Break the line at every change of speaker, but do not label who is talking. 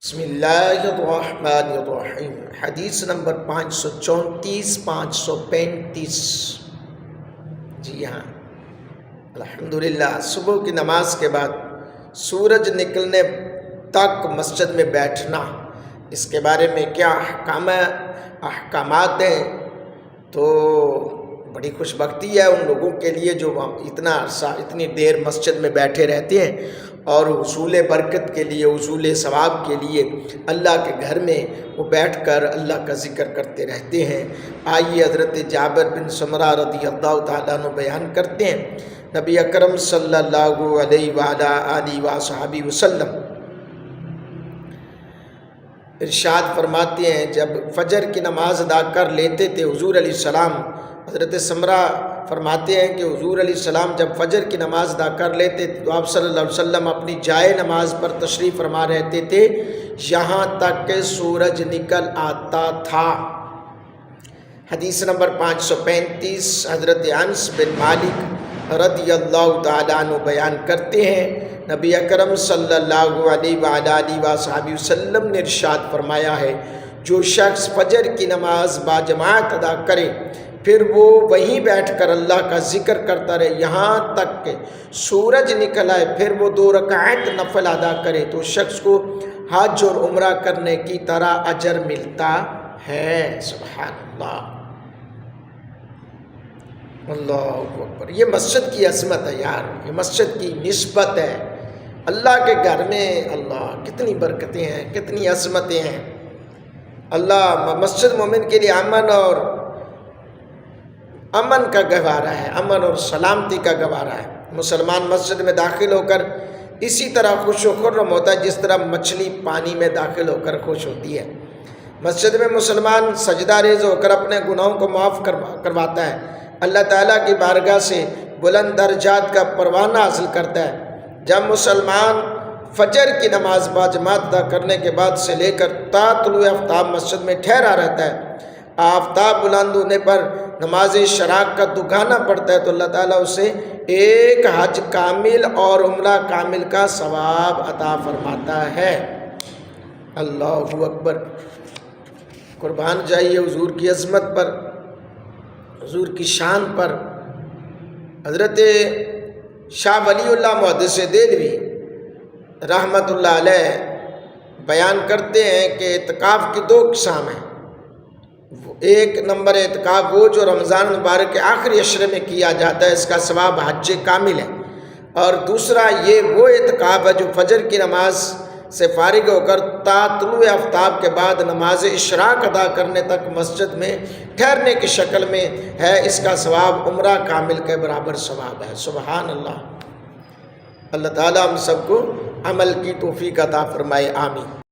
بسم اللہ الرحمن الرحیم۔ حدیث نمبر 534 535۔ جی ہاں، الحمدللہ صبح کی نماز کے بعد سورج نکلنے تک مسجد میں بیٹھنا، اس کے بارے میں کیا احکامات ہیں؟ تو بڑی خوش بختی ہے ان لوگوں کے لیے جو اتنا عرصہ اتنی دیر مسجد میں بیٹھے رہتے ہیں اور حصول برکت کے لیے، حصول ثواب کے لیے اللہ کے گھر میں وہ بیٹھ کر اللہ کا ذکر کرتے رہتے ہیں۔ آئیے حضرت جابر بن سمرہ رضی اللہ تعالیٰ عنہ بیان کرتے ہیں، نبی اکرم صلی اللہ علیہ وآلہ وصحبہ وسلم ارشاد فرماتے ہیں، جب فجر کی نماز ادا کر لیتے تھے حضور علیہ السلام، حضرت سمرہ فرماتے ہیں کہ حضور علیہ السلام جب فجر کی نماز ادا کر لیتے تو آپ صلی اللہ علیہ وسلم اپنی جائے نماز پر تشریف فرما رہتے تھے یہاں تک کہ سورج نکل آتا تھا۔ حدیث نمبر 535، حضرت انس بن مالک رضی اللہ تعالیٰ عنہ بیان کرتے ہیں، نبی اکرم صلی اللہ علیہ وآلہ وصحبہ وسلم نے ارشاد فرمایا ہے، جو شخص فجر کی نماز باجماعت ادا کرے پھر وہ وہیں بیٹھ کر اللہ کا ذکر کرتا رہے یہاں تک کہ سورج نکل آئے، پھر وہ 2 رکعت نفل ادا کرے تو شخص کو حج اور عمرہ کرنے کی طرح اجر ملتا ہے۔ سبحان اللہ، اللہ اکبر۔ یہ مسجد کی عظمت ہے یار، یہ مسجد کی نسبت ہے اللہ کے گھر میں۔ اللہ کتنی برکتیں ہیں، کتنی عظمتیں ہیں۔ اللہ مسجد مومن کے لیے امن کا گہوارہ ہے، امن اور سلامتی کا گہوارہ ہے۔ مسلمان مسجد میں داخل ہو کر اسی طرح خوش و خرم ہوتا ہے جس طرح مچھلی پانی میں داخل ہو کر خوش ہوتی ہے۔ مسجد میں مسلمان سجدہ ریز ہو کر اپنے گناہوں کو معاف کرواتا ہے، اللہ تعالیٰ کی بارگاہ سے بلند درجات کا پروانہ حاصل کرتا ہے۔ جب مسلمان فجر کی نماز باجماعت ادا کرنے کے بعد سے لے کر تا طلوع آفتاب مسجد میں ٹھہرا رہتا ہے، آفتاب بلند ہونے پر نماز شراق کا دگانا پڑتا ہے تو اللہ تعالیٰ اسے ایک حج کامل اور عمرہ کامل کا ثواب عطا فرماتا ہے۔ اللہ اکبر، قربان جائیے حضور کی عظمت پر، حضور کی شان پر۔ حضرت شاہ ولی اللہ محدث دہلوی رحمت اللہ علیہ بیان کرتے ہیں کہ اعتکاف کی 2 اقسام ہیں۔ ایک نمبر اعتکاف وہ جو رمضان مبارک کے آخری عشرے میں کیا جاتا ہے، اس کا ثواب حج کامل ہے، اور دوسرا یہ وہ اعتکاف ہے جو فجر کی نماز سے فارغ ہو کر تا طلوع آفتاب کے بعد نماز اشراق ادا کرنے تک مسجد میں ٹھہرنے کی شکل میں ہے، اس کا ثواب عمرہ کامل کے برابر ثواب ہے۔ سبحان اللہ، اللہ تعالیٰ ہم سب کو عمل کی توفیق عطا فرمائے، آمین۔